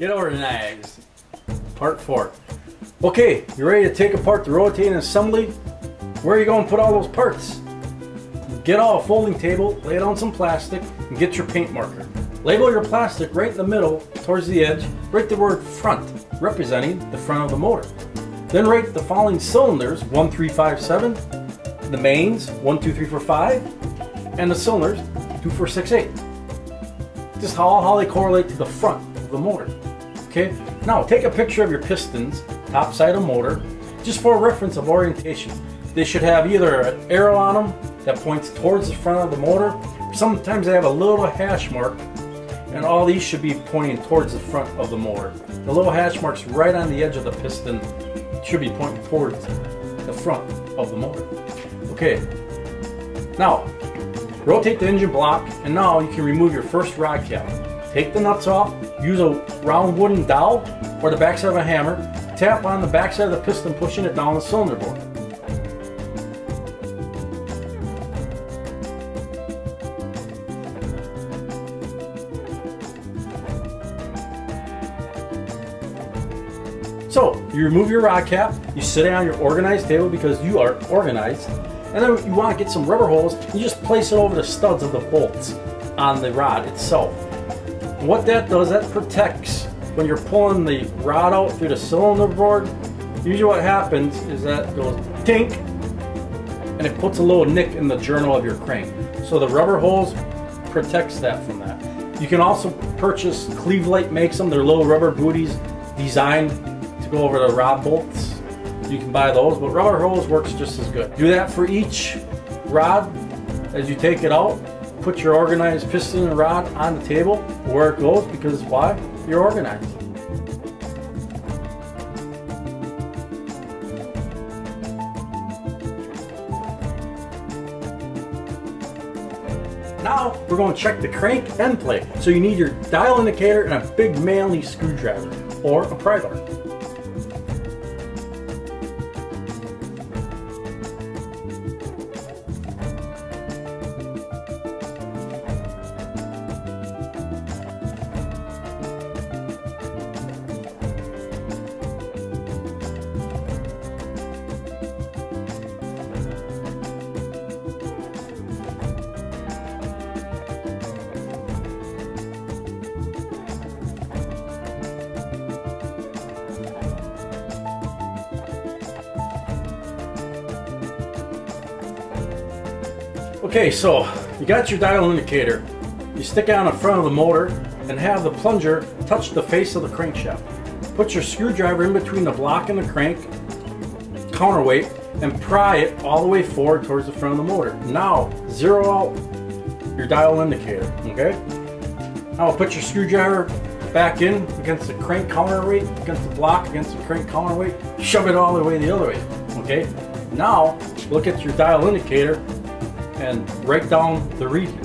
Get over to nags. Part 4. Okay, you ready to take apart the rotating assembly? Where are you going to put all those parts? Get out a folding table, lay down some plastic, and get your paint marker. Label your plastic right in the middle, towards the edge. Write the word front, representing the front of the motor. Then write the following cylinders: 1, 3, 5, 7, the mains 1, 2, 3, 4, 5, and the cylinders 2, 4, 6, 8. Just how they correlate to the front of the motor. Okay, now take a picture of your pistons, top side of motor, just for a reference of orientation. They should have either an arrow on them that points towards the front of the motor, or sometimes they have a little hash mark, and all these should be pointing towards the front of the motor. The little hash marks right on the edge of the piston should be pointing towards the front of the motor. Okay, now rotate the engine block, and now you can remove your first rod cap. Take the nuts off, use a round wooden dowel or the backside of a hammer, tap on the backside of the piston, pushing it down the cylinder board. So, you remove your rod cap, you sit it on your organized table because you are organized, and then you want to get some rubber holes, you just place it over the studs of the bolts on the rod itself. And what that does, that protects when you're pulling the rod out through the cylinder board. Usually what happens is that it goes tink, and it puts a little nick in the journal of your crank. So the rubber holes protects that from that. You can also purchase, Cleveland makes them, they're little rubber booties designed to go over the rod bolts. You can buy those, but rubber hose works just as good. Do that for each rod. As you take it out, put your organized piston and rod on the table where it goes, because why? You're organized. Now we're going to check the crank end play. So you need your dial indicator and a big manly screwdriver or a pry bar. Okay, so you got your dial indicator. You stick it on the front of the motor and have the plunger touch the face of the crankshaft. Put your screwdriver in between the block and the crank, counterweight, and pry it all the way forward towards the front of the motor. Now, zero out your dial indicator, okay? Now put your screwdriver back in against the crank counterweight, against the block, against the crank counterweight, shove it all the way the other way, okay? Now, look at your dial indicator and write down the reading.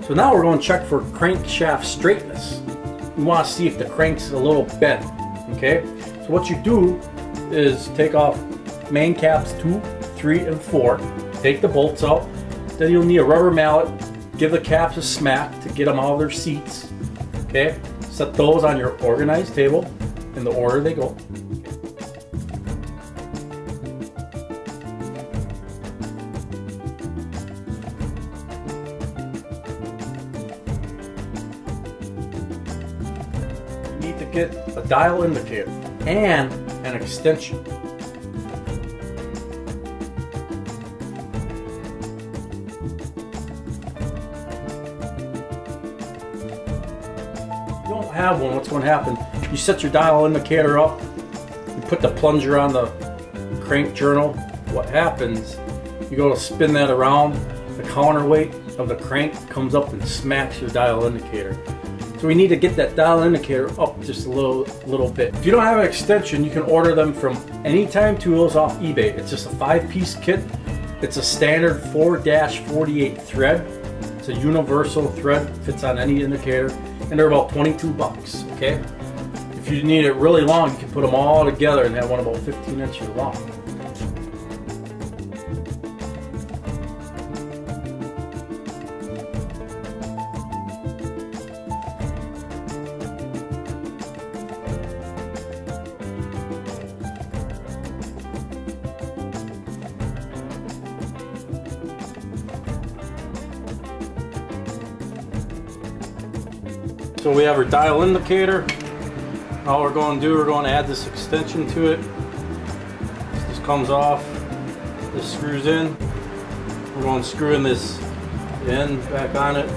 So now we're going to check for crankshaft straightness. We want to see if the crank's a little bent, okay? So what you do is take off main caps 2, 3, and 4, take the bolts out, then you'll need a rubber mallet, give the caps a smack to get them out of their seats, okay? Set those on your organized table in the order they go. Need to get a dial indicator and an extension. If you don't have one, what's going to happen? You set your dial indicator up, you put the plunger on the crank journal. What happens, you go to spin that around, the counterweight of the crank comes up and smacks your dial indicator. So we need to get that dial indicator up just a little bit. If you don't have an extension, you can order them from Anytime Tools off eBay. It's just a 5-piece kit. It's a standard 4-48 thread. It's a universal thread, fits on any indicator, and they're about 22 bucks, okay? If you need it really long, you can put them all together and have one about 15 inches long. So we have our dial indicator. All we're going to do, we're going to add this extension to it. This comes off, this screws in. We're going to screw in this end back on it.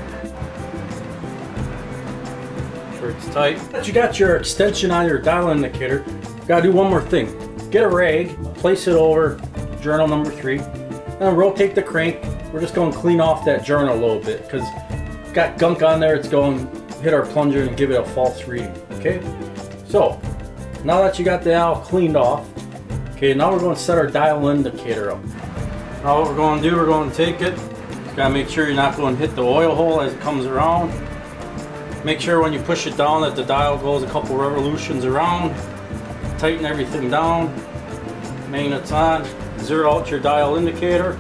Make sure it's tight. But you got your extension on your dial indicator. You gotta do one more thing. Get a rag, place it over journal number 3, and rotate the crank. We're just going to clean off that journal a little bit because it's got gunk on there. It's going to hit our plunger and give it a false reading. Okay, so now that you got the dial cleaned off, okay, now we're going to set our dial indicator up. Now what we're going to do, we're going to take it. Just gotta make sure you're not going to hit the oil hole as it comes around. Make sure when you push it down that the dial goes a couple revolutions around. Tighten everything down. Magnets on. Zero out your dial indicator.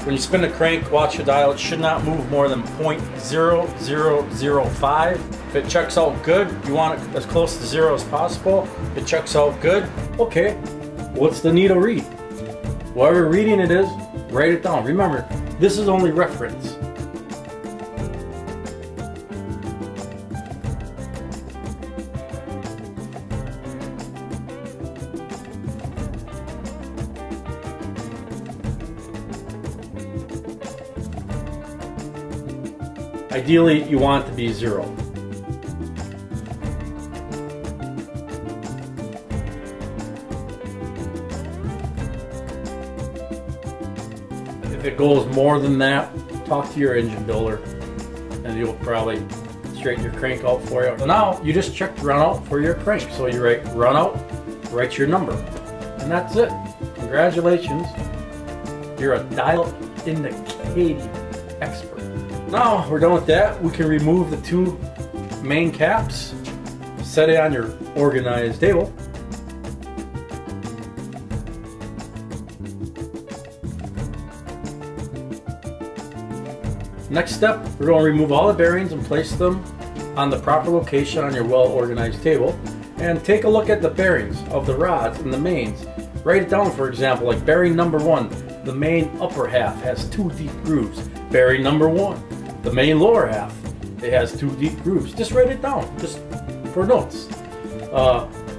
When you spin the crank, watch your dial. It should not move more than 0.0005. If it checks out good, you want it as close to 0 as possible. If it checks out good, okay, what's the needle read? Whatever reading it is, write it down. Remember, this is only reference. Ideally, you want it to be 0. If it goes more than that, talk to your engine builder and you'll probably straighten your crank out for you. So now you just check run out for your crank. So you write run out, write your number, and that's it. Congratulations, you're a dial indicating expert. Now we're done with that. We can remove the 2 main caps, set it on your organized table. Next step, we're going to remove all the bearings and place them on the proper location on your well-organized table. And take a look at the bearings of the rods and the mains. Write it down, for example, like bearing number 1, the main upper half has 2 deep grooves. Bearing number 1, the main lower half, it has 2 deep grooves. Just write it down, just for notes.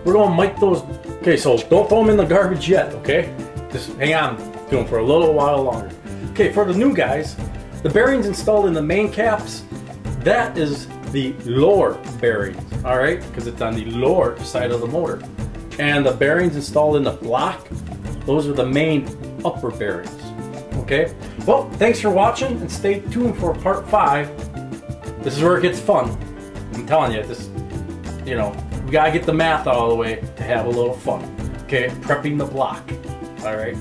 We're going to mic those. Okay, so don't throw them in the garbage yet, okay? Just hang on to them for a little while longer. Okay, for the new guys, the bearings installed in the main caps, that is the lower bearings, all right? Because it's on the lower side of the motor. And the bearings installed in the block, those are the main upper bearings, okay? Well, thanks for watching and stay tuned for part 5. This is where it gets fun. I'm telling you, this, you know, we gotta get the math out of the way to have a little fun, okay? Prepping the block, all right?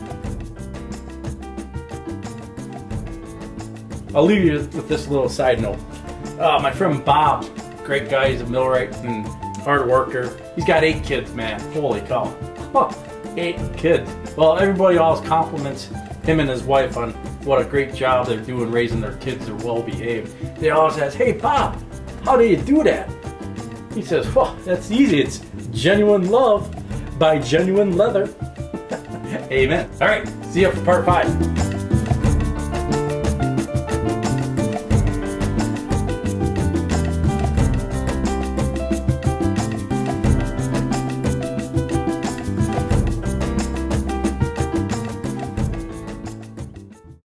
I'll leave you with this little side note. My friend Bob, great guy, he's a millwright and hard worker. He's got 8 kids, man. Holy cow. 8 kids. Well, everybody always compliments him and his wife on what a great job they're doing raising their kids. They're well behaved. They always ask, hey Bob, how do you do that? He says, well, that's easy. It's genuine love by genuine leather. Amen. All right, see you for part 5.